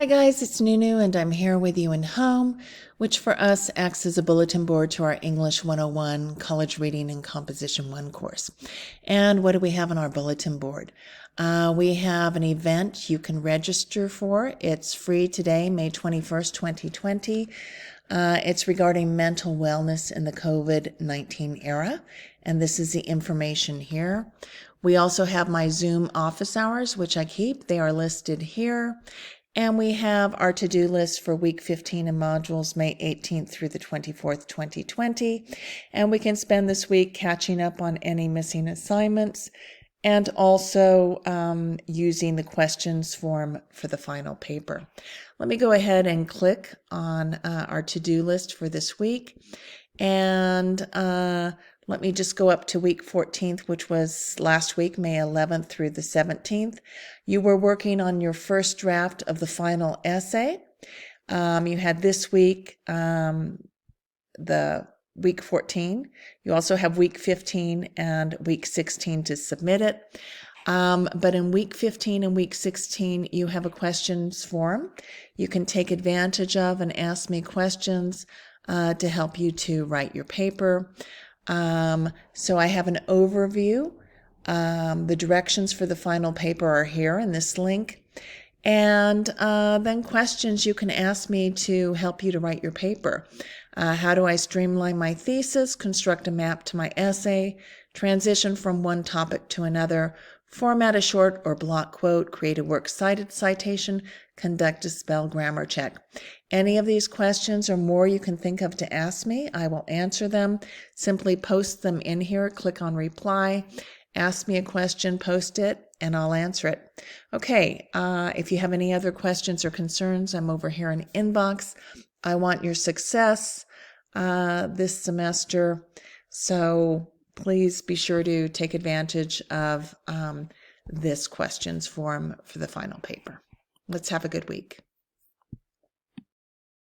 Hi guys, it's Nunu and I'm here with you in Home, which for us acts as a bulletin board to our English 101 College Reading and Composition 1 course. And what do we have on our bulletin board? We have an event you can register for. It's free today, May 21st, 2020. It's regarding mental wellness in the COVID-19 era, and this is the information here. We also have my Zoom office hours, which I keep. They are listed here. And we have our to-do list for week 15 in modules, May 18th through the 24th, 2020. And we can spend this week catching up on any missing assignments and also using the questions form for the final paper. Let me go ahead and click on our to-do list for this week. And let me just go up to week 14th, which was last week, May 11th through the 17th. You were working on your first draft of the final essay. You had this week, the week 14. You also have week 15 and week 16 to submit it. But in week 15 and week 16, you have a questions form you can take advantage of and ask me questions to help you to write your paper. So I have an overview. The directions for the final paper are here in this link. And then questions you can ask me to help you to write your paper. How do I streamline my thesis, construct a map to my essay, transition from one topic to another, format a short or block quote, create a works cited citation, conduct a spell grammar check. Any of these questions or more you can think of to ask me, I will answer them. Simply post them in here, click on reply, ask me a question, post it, and I'll answer it. Okay, if you have any other questions or concerns, I'm over here in inbox. I want your success this semester, so please be sure to take advantage of this questions form for the final paper. Let's have a good week.